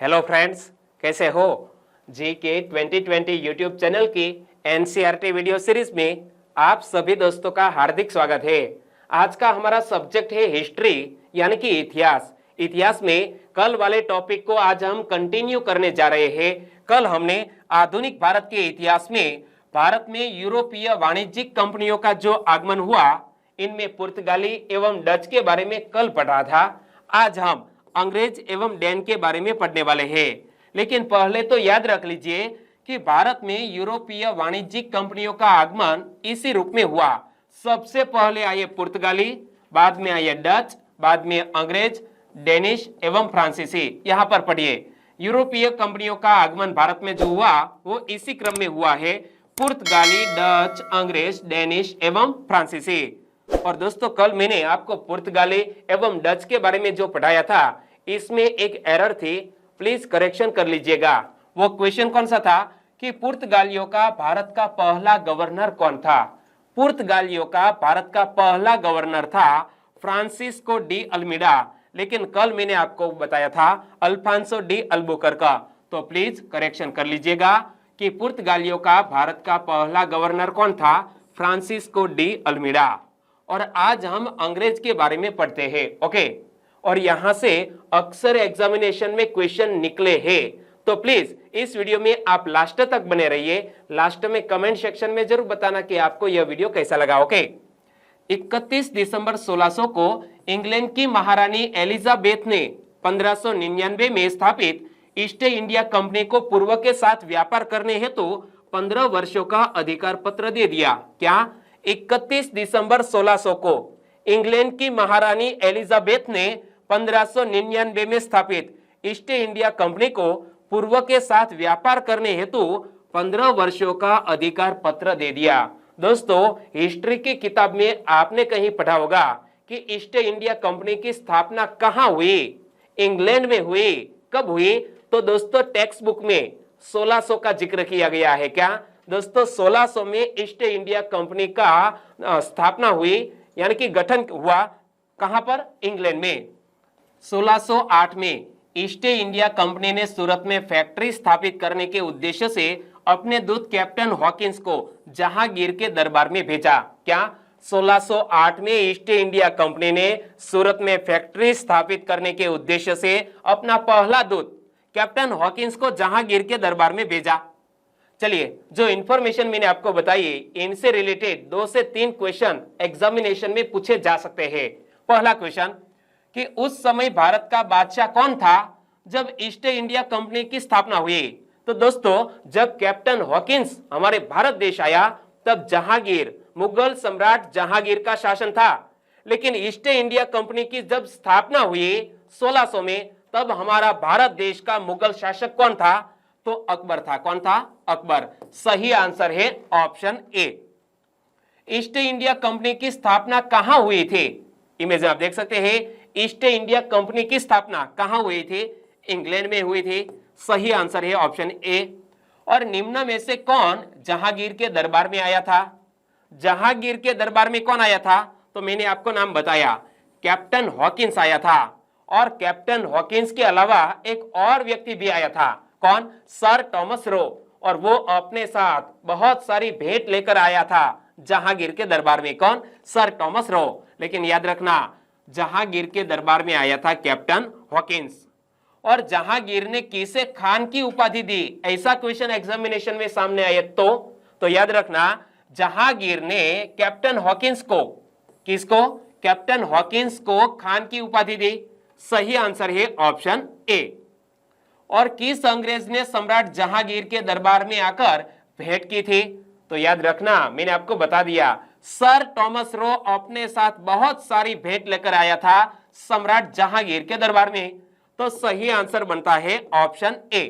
Hello friends, कैसे हो? जी के 2020 यूट्यूब चैनल की एनसीईआरटी वीडियो सीरीज में आप सभी दोस्तों का हार्दिक स्वागत है। आज का हमारा सब्जेक्ट है हिस्ट्री यानी कि इतिहास। इतिहास में कल वाले टॉपिक को आज हम कंटिन्यू करने जा रहे हैं। कल हमने आधुनिक भारत के इतिहास में भारत में यूरोपीय वाणिज्यिक कंपनियों का जो आगमन हुआ, इनमें पुर्तगाली एवं डच के बारे में कल पढ़ा था। आज हम अंग्रेज एवं डैन के बारे में पढ़ने वाले हैं। लेकिन पहले तो याद रख लीजिए कि भारत में यूरोपीय वाणिज्यिक कंपनियों का आगमन इसी रूप में हुआ। सबसे पहले आए पुर्तगाली, बाद में आए डच, बाद में अंग्रेज, डेनिश एवं फ्रांसीसी। यहाँ पर पढ़िए, यूरोपीय कंपनियों का आगमन भारत में जो हुआ वो इसी क्रम में हुआ है। पुर्तगाली, डच, अंग्रेज, डेनिश एवं फ्रांसीसी। और दोस्तों, कल मैंने आपको पुर्तगाली एवं डच के बारे में जो पढ़ाया था, इसमें एक एरर थी, प्लीज करेक्शन कर लीजिएगा। वो क्वेश्चन कौन सा था कि पुर्तगालियों का भारत का पहला गवर्नर कौन था? पुर्तगालियों का भारत का पहला गवर्नर था फ्रांसिस्को डी अल्मीडा। लेकिन कल मैंने आपको बताया था अल्फांसो डी अल्बुकर्क। तो प्लीज करेक्शन कर लीजिएगा कि पुर्तगालियों का भारत का पहला गवर्नर कौन था? Francisco de Almeida. और आज हम अंग्रेज के बारे में पढ़ते हैं। ओके, और यहां से अक्सर एग्जामिनेशन में क्वेश्चन निकले हैं, तो प्लीज इस वीडियो में आप लास्ट तक बने रहिए। लास्ट में कमेंट सेक्शन में जरूर बताना कि आपको यह वीडियो कैसा लगा। ओके, 31 दिसंबर 1600 को इंग्लैंड की महारानी एलिजाबेथ ने 1599 में स्थापित ईस्ट इंडिया कंपनी को पूर्व के साथ व्यापार करने हेतु 15 वर्षों का अधिकार पत्र दे दिया। क्या? 31 दिसंबर 1600 को इंग्लैंड की महारानी एलिजाबेथ ने 1599 में स्थापित ईस्ट इंडिया कंपनी को पूर्व के साथ व्यापार करने हेतु 15 वर्षों का अधिकार पत्र दे दिया। दोस्तों, हिस्ट्री की किताब में आपने कहीं पढ़ा होगा कि ईस्ट इंडिया कंपनी की स्थापना कहां हुई? इंग्लैंड में हुई। कब हुई? तो दोस्तों, टेक्स्ट बुक में 1600 का जिक्र किया गया है। क्या दोस्तों? 1600 में ईस्ट इंडिया कंपनी का स्थापना हुई, यानी कि गठन हुआ। कहां पर? इंग्लैंड में। 1608 में ईस्ट इंडिया कंपनी ने सूरत में फैक्ट्री स्थापित करने के उद्देश्य से अपने दूत कैप्टन हॉकिंस को जहांगीर के दरबार में भेजा। क्या? 1608 में ईस्ट इंडिया कंपनी ने सूरत में फैक्ट्री स्थापित करने के उद्देश्य से अपना पहला दूत कैप्टन हॉकिंस को जहांगीर के दरबार में भेजा। चलिए, जो इंफॉर्मेशन मैंने आपको बताई, इनसे रिलेटेड 2 से 3 क्वेश्चन एग्जामिनेशन में पूछे जा सकते हैं। पहला क्वेश्चन कि उस समय भारत का बादशाह कौन था जब ईस्ट इंडिया कंपनी की स्थापना हुई? तो दोस्तों, जब कैप्टन हॉकिंस हमारे भारत देश आया, तब जहांगीर, मुगल सम्राट जहांगीर का शासन था। लेकिन ईस्ट इंडिया कंपनी की जब स्थापना हुई 1600 में, तब हमारा भारत देश का मुगल शासक कौन था? तो अकबर था। कौन था? अकबर। सही आंसर है option A. East India company की स्थापना कहां हुई थी? इमेज में आप देख सकते हैं, ईस्ट इंडिया कंपनी की स्थापना कहां हुई थी? इंग्लैंड में हुई थी। सही आंसर है ऑप्शन ए। और निम्न में से कौन जहांगीर के दरबार में आया था? जहांगीर के दरबार में कौन आया था? तो मैंने आपको नाम बताया, कैप्टन हॉकिंस आया था। और कैप्टन हॉकिंस के अलावा एक और व्यक्ति भी आया था। कौन? Sir Thomas Roe. और वो अपने साथ बहुत सारी भेंट लेकर आया था जहांगीर के दरबार में। कौन? Sir Thomas Roe. लेकिन याद रखना, जहांगीर के दरबार में आया था कैप्टन हॉकिंस। और जहांगीर ने किसे खान की उपाधि दी? ऐसा क्वेश्चन एग्जामिनेशन में सामने आए तो याद रखना, जहांगीर ने कैप्टन हॉकिंस को, किसको? कैप्टन हॉकिंस को खान की उपाधि दी। सही आंसर है ऑप्शन ए। और किस अंग्रेज ने सम्राट जहांगीर के दरबार में आकर भेंट की थी? तो याद रखना, मैंने आपको बता दिया, सर टॉमस रो अपने साथ बहुत सारी भेंट लेकर आया था सम्राट जहांगीर के दरबार में। तो सही आंसर बनता है ऑप्शन ए।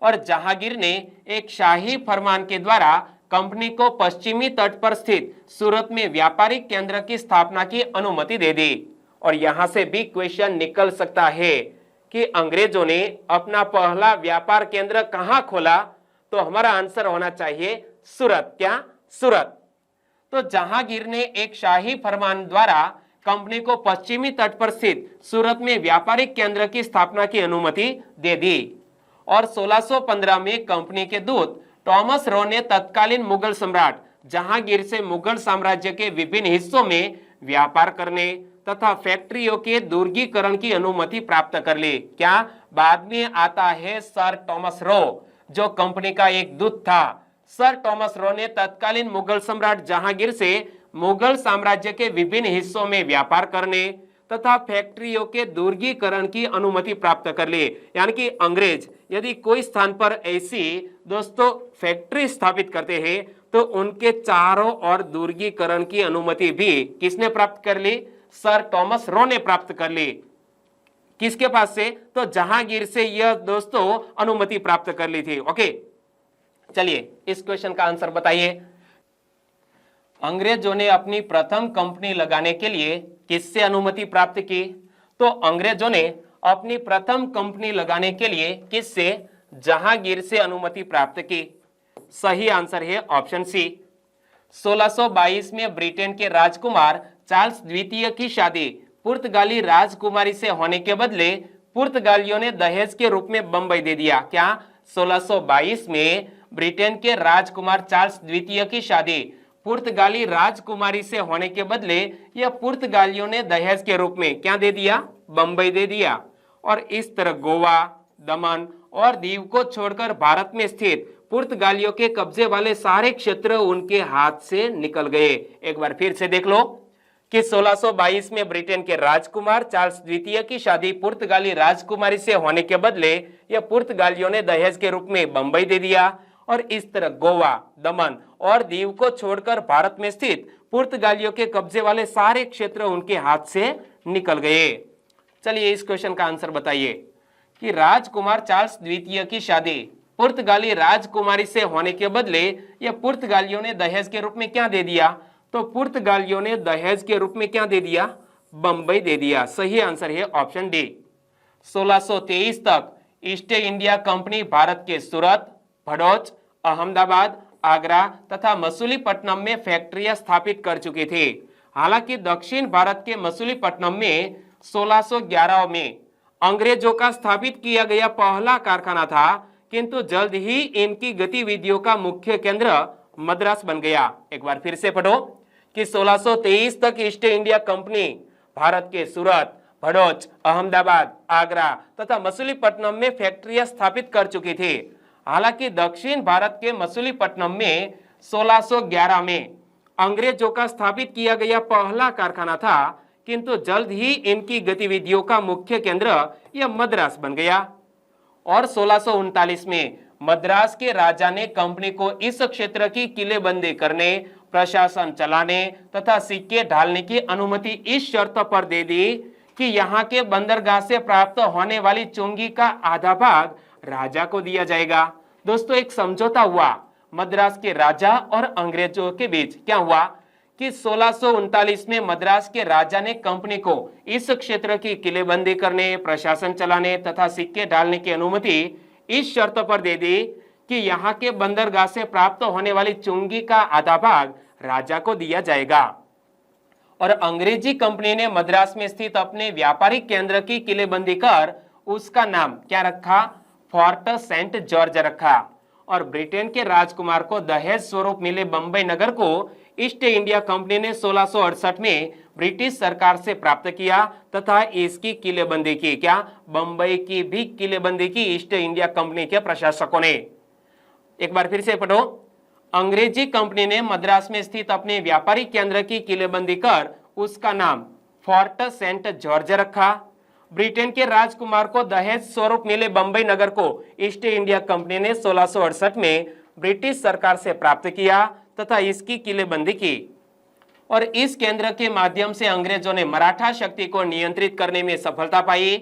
और जहांगीर ने एक शाही फरमान के द्वारा कंपनी को पश्चिमी तट पर स्थित सूरत में व्यापारिक केंद्र की स्थापना की अनुमति दे दी। और यहां से भी क्वेश्चन निकल सकता है कि अंग्रेजों ने अपना पहला व्यापार केंद्र कहां खोला? तो हमारा आंसर होना चाहिए सूरत। क्या? सूरत। तो जहांगीर ने एक शाही फरमान द्वारा कंपनी को पश्चिमी तट पर स्थित सूरत में व्यापारिक केंद्र की स्थापना की अनुमति दे दी। और 1615 में कंपनी के दूत थॉमस रो ने तत्कालीन मुगल सम्राट जहांगीर से मुगल साम्राज्य के विभिन्न हिस्सों में व्यापार करने तथा फैक्ट्रियों के दुर्गीकरण की अनुमति प्राप्त कर ली। क्या? बाद में आता है सर थॉमस रो, जो कंपनी का एक दूत था। सर थॉमस रो ने तत्कालीन मुगल सम्राट जहांगीर से मुगल साम्राज्य के विभिन्न हिस्सों में व्यापार करने तथा फैक्ट्रियों के दुर्गीकरण की अनुमति प्राप्त कर ली। यानी कि अंग्रेज यदि कोई स्थान पर ऐसी दोस्तों फैक्ट्री स्थापित करते हैं तो उनके चारों ओर दुर्गीकरण की अनुमति भी किसने प्राप्त कर ली? सर थॉमस रो ने प्राप्त कर ली। किसके पास से? तो जहांगीर से यह दोस्तों अनुमति प्राप्त कर ली थी। ओके, चलिए इस क्वेश्चन का आंसर बताइए। अंग्रेजों ने अपनी प्रथम कंपनी लगाने के लिए किससे अनुमति प्राप्त की? तो अंग्रेजों ने अपनी प्रथम कंपनी लगाने के लिए किससे? जहांगीर से अनुमति प्राप्त की। सही आंसर है ऑप्शन सी। 1622 में ब्रिटेन के राजकुमार चार्ल्स द्वितीय की शादी पुर्तगाली राजकुमारी से होने के बदले पुर्तगालियों ने दहेज के रूप में बंबई दे दिया। क्या? 1622 में ब्रिटेन के राजकुमार चार्ल्स द्वितीय की शादी पुर्तगाली राजकुमारी से होने के बदले यह पुर्तगालियों ने दहेज के रूप में क्या दे दिया? बंबई दे दिया। और इस तरह गोवा, दमन और दीव को छोड़कर भारत में स्थित पुर्तगालियों के कब्जे वाले सारे क्षेत्र उनके हाथ से निकल गए। एक बार फिर से देख लो कि 1622 में ब्रिटेन के राजकुमार चार्ल्स द्वितीय की शादी पुर्तगाली राजकुमारी से होने के बदले यह पुर्तगालियों ने दहेज के रूप में बंबई दे दिया। और इस तरह गोवा, दमन और दीव को छोड़कर भारत में स्थित पुर्तगालियों के कब्जे वाले सारे क्षेत्र उनके हाथ से निकल गए। चलिए इस क्वेश्चन का आंसर बताइए कि राजकुमार चार्ल्स द्वितीय की शादी पुर्तगाली राजकुमारी से होने के बदले यह पुर्तगालियों ने दहेज के रूप में क्या दे दिया? तो पुर्तगालियों ने दहेज के रूप में क्या दे दिया? बंबई दे दिया। सही आंसर है ऑप्शन डी। 1623 तक ईस्ट इंडिया कंपनी भारत के सूरत, भड़ोच, अहमदाबाद, आगरा तथा मसूलीपट्टनम में फैक्ट्रियां स्थापित कर चुकी थी। हालांकि दक्षिण भारत के मसूलीपट्टनम में 1611 में अंग्रेजों का स्थापित किया गया पहला कारखाना था, किंतु जल्द ही इनकी गतिविधियों का मुख्य केंद्र मद्रास बन गया। एक बार फिर से पढ़ो कि 1623 तक ईस्ट इंडिया कंपनी भारत के सूरत, भड़ोच, अहमदाबाद, आगरा तथा मसूलीपट्टनम में फैक्ट्रियां स्थापित कर चुकी थी। हालांकि दक्षिण भारत के मसूलीपट्टनम में 1611 में अंग्रेजों का स्थापित किया गया पहला कारखाना था, किंतु जल्द ही इनकी गतिविधियों का मुख्य केंद्र यह मद्रास बन गया। और 1639 में मद्रास के राजा ने कंपनी को इस क्षेत्र की किलेबंदी करने, प्रशासन चलाने तथा सिक्के ढालने की अनुमति इस शर्त पर दे दी कि यहाँ के बंदरगाह से प्राप्त होने वाली चुंगी का आधा भाग राजा को दिया जाएगा। दोस्तों एक समझौता हुआ मद्रास के राजा और अंग्रेजों के बीच। क्या हुआ कि 1639 में मद्रास के राजा ने कंपनी को इस क्षेत्र की किलेबंदी करने, प्रशासन चलाने तथा सिक्के डालने की अनुमति इस शर्त पर दे दी कि यहाँ के बंदरगाह से प्राप्त होने वाली चुंगी का आधा भाग राजा को दिया जाएगा। और अंग्रेजी कंपनी ने मद्रास में स्थित अपने व्यापारिक केंद्र की किलेबंदी कर उसका नाम क्या रखा? फोर्ट सेंट जॉर्ज रखा। और ब्रिटेन के राजकुमार को दहेज स्वरूप मिले बंबई नगर को ईस्ट इंडिया कंपनी ने 1668 में ब्रिटिश सरकार से प्राप्त किया तथा इसकी किलेबंदी की। क्या? बंबई की भी किलेबंदी की ईस्ट इंडिया कंपनी के प्रशासकों ने। एक बार फिर से पढ़ो, अंग्रेजी कंपनी ने मद्रास में स्थित अपने व्यापारिक केंद्र की किलेबंदी कर उसका नाम फोर्ट सेंट जॉर्ज रखा। ब्रिटेन के राजकुमार को दहेज स्वरूप मिले बंबई नगर को ईस्ट इंडिया कंपनी ने 1668 में ब्रिटिश सरकार से प्राप्त किया तथा इसकी किलेबंदी की। और इस केंद्र के माध्यम से अंग्रेजों ने मराठा शक्ति को नियंत्रित करने में सफलता पाई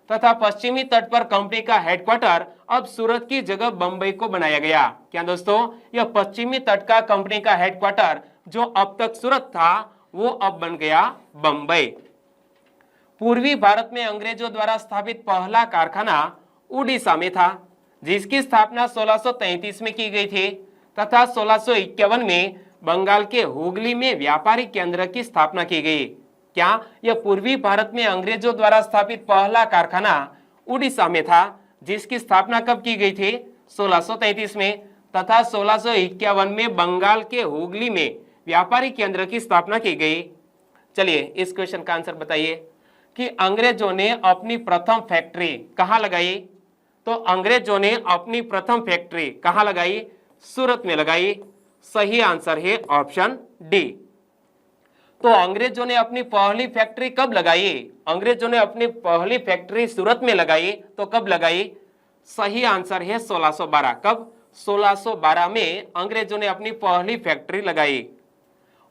तथा पश्चिमी तट पर कंपनी का हेडक्वार्टर अब सूरत की जगह बंबई को बनाया गया। क्या दोस्तों? यह पश्चिमी तट का कंपनी का हेडक्वार्टर जो अब तक सूरत था वो अब बन गया बंबई। पूर्वी भारत में अंग्रेजों द्वारा स्थापित पहला कारखाना उड़ीसा में था, जिसकी स्थापना 1633 में की गई थी तथा 1651 में बंगाल के हुगली में व्यापारिक केंद्र की स्थापना की गई। क्या? यह पूर्वी भारत में अंग्रेजों द्वारा स्थापित पहला कारखाना उड़ीसा में था, जिसकी स्थापना कब की गई थी? 1633 में, तथा 1651 में बंगाल के हुगली में व्यापारी केंद्र की स्थापना की गई। चलिए इस क्वेश्चन का आंसर बताइए कि अंग्रेजों ने अपनी प्रथम फैक्ट्री कहां लगाई? तो अंग्रेजों ने अपनी प्रथम फैक्ट्री कहां लगाई? सूरत में लगाई। सही आंसर है ऑप्शन डी। तो अंग्रेजों ने अपनी पहली फैक्ट्री कब लगाई? अंग्रेजों ने अपनी पहली फैक्ट्री सूरत में लगाई। तो कब लगाई? सही आंसर है 1612। कब? 1612 में अंग्रेजों ने अपनी पहली फैक्ट्री लगाई।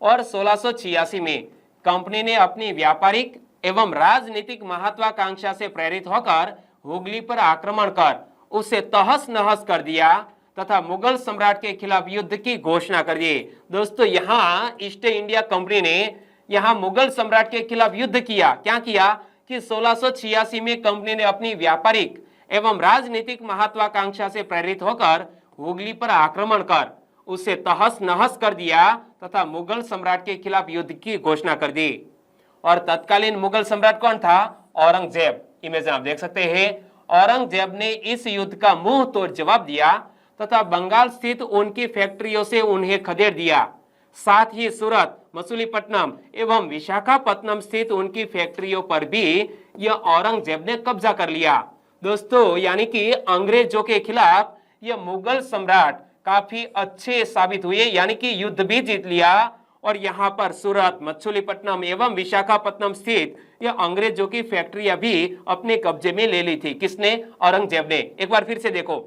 और 1686 में कंपनी ने अपनी व्यापारिक एवं राजनीतिक महत्वाकांक्षा से प्रेरित होकर हुगली पर आक्रमण कर उसे तहस नहस कर दिया तथा मुगल सम्राट के खिलाफ युद्ध की घोषणा कर दी। दोस्तों यहाँ ईस्ट इंडिया कंपनी ने यहाँ मुगल सम्राट के खिलाफ युद्ध किया। क्या किया कि 1686 में कंपनी ने अपनी व्यापारिक एवं राजनीतिक महत्वाकांक्षा से प्रेरित होकर हुगली पर आक्रमण कर उसे तहस नहस कर दिया तथा मुगल सम्राट के खिलाफ युद्ध की घोषणा कर दी। और तत्कालीन मुगल सम्राट कौन था? औरंगजेब। इमेज आप देख सकते हैं। औरंगजेब ने इस युद्ध का मुंह तोड़ जवाब दिया तथा बंगाल स्थित उनकी फैक्ट्रियों से उन्हें खदेड़ दिया। साथ ही सूरत, मछलीपट्टनम एवं विशाखापट्टनम स्थित उनकी फैक्ट्रियों पर भी यह औरंगजेब ने कब्जा कर लिया। दोस्तों यानी कि अंग्रेजों के खिलाफ यह मुगल सम्राट काफी अच्छे साबित हुए, यानी कि युद्ध भी जीत लिया। और यहाँ पर सूरत, मछलीपट्टनम एवं विशाखापट्टनम स्थित यह अंग्रेजों की फैक्ट्रियां भी अपने कब्जे में ले ली थी। किसने? औरंगजेब ने। एक बार फिर से देखो,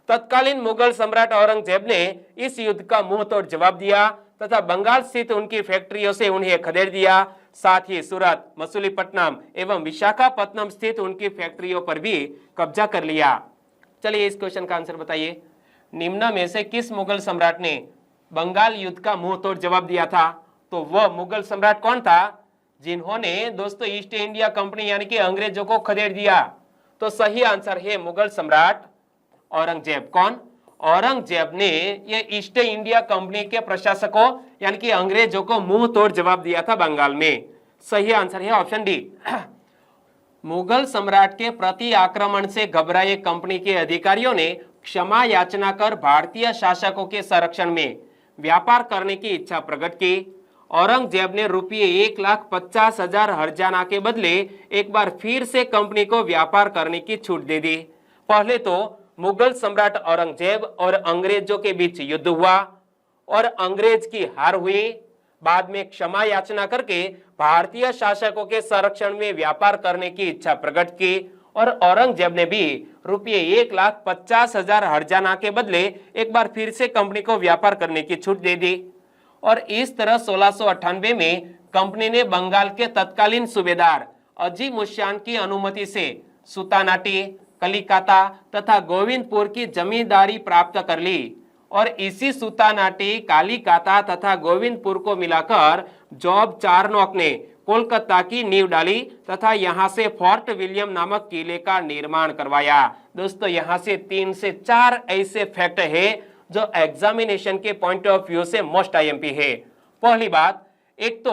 तत्कालीन मुगल सम्राट औरंगजेब ने इस युद्ध का मुंह तोड़ जवाब दिया तथा बंगाल स्थित उनकी फैक्ट्रियों से उन्हें खदेड़ दिया। साथ ही सूरत, मछलीपट्टनम एवं विशाखापट्टनम स्थित उनकी फैक्ट्रियों पर भी कब्जा कर लिया। चलिए इस क्वेश्चन का आंसर बताइए। निम्न में से किस मुगल सम्राट ने बंगाल युद्ध का मुंह तोड़ जवाब दिया था? तो वह मुगल सम्राट कौन था जिन्होंने दोस्तों ईस्ट इंडिया कंपनी यानी कि अंग्रेजों को खदेड़ दिया? तो सही आंसर है मुगल सम्राट औरंगजेब। कौन? औरंगजेब ने ये ईस्ट इंडिया कंपनी के प्रशासकों यानी कि अंग्रेजों को मुंह तोड़ जवाब दिया था बंगाल में। सही आंसर है ऑप्शन डी। मुगल सम्राट के प्रति आक्रमण से घबराए कंपनी के अधिकारियों ने क्षमा याचना कर भारतीय शासकों के संरक्षण में व्यापार करने की इच्छा प्रकट की। औरंगजेब ने रुपये 1,50,000 हर्जाना के बदले एक बार फिर से कंपनी को व्यापार करने की छूट दे दी। पहले तो मुगल सम्राट औरंगजेब और अंग्रेजों के बीच युद्ध हुआ और अंग्रेज की हार हुई। बाद में क्षमा याचना करके भारतीय शासकों के संरक्षण में व्यापार करने की इच्छा प्रकट की और औरंगजेब ने भी रुपये 1,50,000 हर्जाना के बदले एक बार फिर से कंपनी को व्यापार करने की छूट दे दी। और इस तरह 1698 में कंपनी ने बंगाल के तत्कालीन सूबेदार अजीमुशान की अनुमति से सुतानाटी, कलिकाता तथा गोविंदपुर की जमींदारी प्राप्त कर ली और इसी सुतानाटी, कालिकाता तथा गोविंदपुर को मिलाकर जॉब चारनॉक ने कोलकाता की नींव डाली तथा यहाँ से फोर्ट विलियम नामक किले का निर्माण करवाया। दोस्तों यहाँ से 3 से 4 ऐसे फैक्ट है जो एग्जामिनेशन के पॉइंट ऑफ व्यू से मोस्ट आईएमपी है। पहली बात, एक तो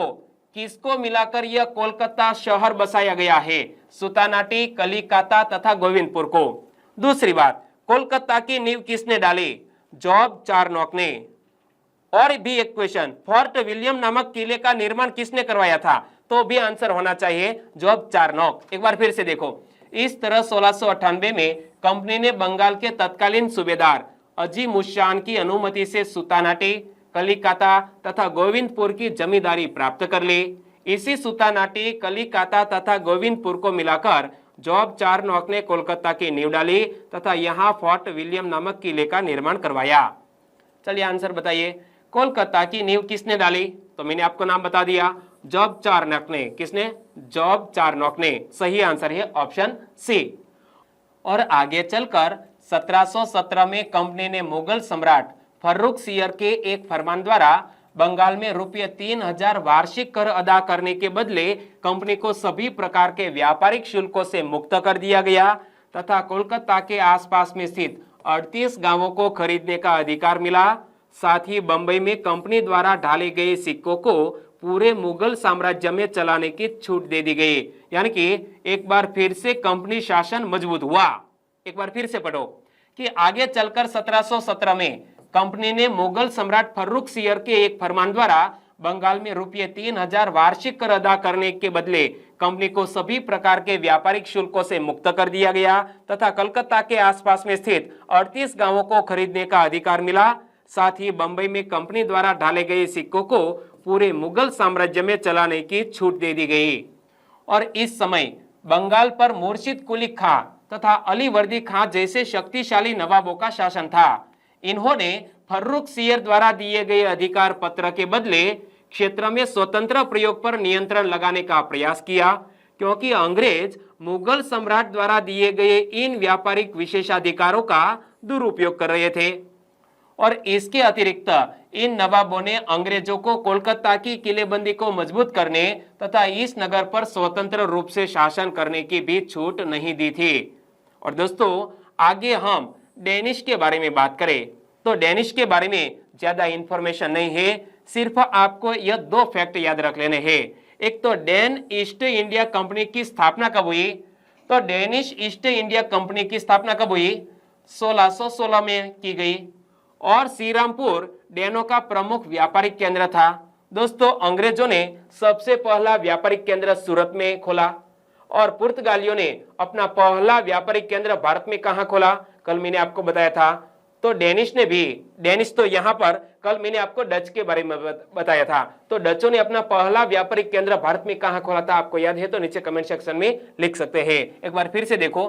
किसको मिलाकर यह कोलकाता शहर बसाया गया है? सुतानाटी, कलिकाता तथा गोविंदपुर को। दूसरी बात, कोलकाता की नींव किसने डाली? जॉब चारनॉक ने। और भी एक क्वेश्चन, फोर्ट विलियम नामक किले का निर्माण किसने करवाया था? तो भी आंसर होना चाहिए जॉब चारनॉक। एक बार फिर से देखो, इस तरह 1698 में कंपनी ने बंगाल के तत्कालीन सूबेदार अजीमुशान की अनुमति से सुतानाटी, कलिकाता तथा गोविंदपुर की जमींदारी प्राप्त कर ली। इसी सुतानाटी, कलिकाता तथा गोविंदपुर को मिलाकर जॉब चारनॉक ने कोलकाता की नींव डाली तथा यहाँ फोर्ट विलियम नामक किले का निर्माण करवाया। चलिए आंसर बताइए, कोलकाता की नींव किसने डाली? तो मैंने आपको नाम बता दिया, जॉब चारनॉक ने। किसने? जॉब चारनॉक ने। सही आंसर है ऑप्शन सी। और आगे चलकर 1717 में कंपनी ने मुगल सम्राट फर्रुखसियर के एक फरमान द्वारा बंगाल में रुपये 3,000 वार्षिक कर अदा करने के बदले कंपनी को सभी प्रकार के व्यापारिक शुल्कों से मुक्त कर दिया गया तथा कोलकाता के आसपास में स्थित 38 गांवों को खरीदने का अधिकार मिला। साथ ही बंबई में कंपनी द्वारा ढाले गए सिक्कों को पूरे मुगल साम्राज्य में चलाने की छूट दे दी गई। यानी कि एक बार फिर से कंपनी शासन मजबूत हुआ। एक बार फिर से पढ़ो कि आगे चलकर 1717 में कंपनी ने मुगल सम्राट फर्रुखसियर के एक फरमान द्वारा बंगाल में रुपये 3000 वार्षिक कर अदा करने के बदले कंपनी को सभी प्रकार के व्यापारिक शुल्कों से मुक्त कर दिया गया तथा कलकत्ता के आसपास में स्थित 38 गांवों को खरीदने का अधिकार मिला। साथ ही बंबई में कंपनी द्वारा ढाले गए सिक्कों को पूरे मुगल साम्राज्य में चलाने की छूट दे दी गई। और इस समय बंगाल पर मुर्शिद कुली खां तथा अलीवर्दी खां जैसे शक्तिशाली नवाबों का शासन था। इन्होंने फर्रुखसियर द्वारा दिए गए अधिकार पत्र के बदले क्षेत्र में स्वतंत्र प्रयोग पर नियंत्रण लगाने का प्रयास किया, क्योंकि अंग्रेज मुगल सम्राट द्वारा दिए गए इन व्यापारिक विशेषाधिकारों का दुरुपयोग कर रहे थे। और इसके अतिरिक्त इन नवाबों ने अंग्रेजों को कोलकाता की किलेबंदी को मजबूत करने तथा इस नगर पर स्वतंत्र रूप से शासन करने की भी छूट नहीं दी थी। और दोस्तों आगे हम डेनिश के बारे में बात करें तो डेनिश के बारे में ज्यादा इंफॉर्मेशन नहीं है, सिर्फ आपको यह 2 फैक्ट याद रख लेने हैं। एक तो डेन ईस्ट इंडिया कंपनी की स्थापना कब हुई, तो डेनिश ईस्ट इंडिया कंपनी की स्थापना कब हुई, 1616 में की गई। और श्रीरामपुर डेनों का प्रमुख व्यापारिक केंद्र था। दोस्तों अंग्रेजों ने सबसे पहला व्यापारिक केंद्र सूरत में खोला और पुर्तगालियों ने अपना पहला व्यापारिक केंद्र भारत में कहां खोला, कल मैंने आपको बताया था। तो डेनिश ने भी, डेनिश तो यहां पर कल मैंने आपको डच के बारे में बताया था, तो डचों ने अपना पहला व्यापारिक केंद्र भारत में कहां खोला था, आपको याद है तो नीचे कमेंट सेक्शन में लिख सकते हैं। एक बार फिर से देखो,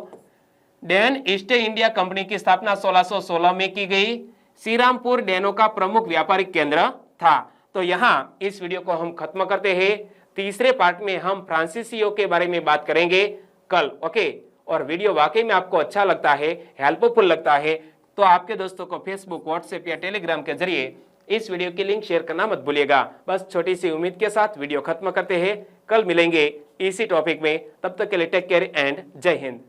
डेन ईस्ट इंडिया कंपनी की स्थापना 1616 में की गई। श्रीरामपुर डेनों का प्रमुख व्यापारिक केंद्र था। तो यहाँ इस वीडियो को हम खत्म करते हैं। तीसरे पार्ट में हम फ्रांसीसियों के बारे में बात करेंगे कल। ओके, और वीडियो वाकई में आपको अच्छा लगता है, हेल्पफुल लगता है तो आपके दोस्तों को फेसबुक, व्हाट्सएप या टेलीग्राम के जरिए इस वीडियो की लिंक शेयर करना मत भूलिएगा। बस छोटी सी उम्मीद के साथ वीडियो खत्म करते हैं। कल मिलेंगे इसी टॉपिक में, तब तक के लिए टेक केयर एंड जय हिंद।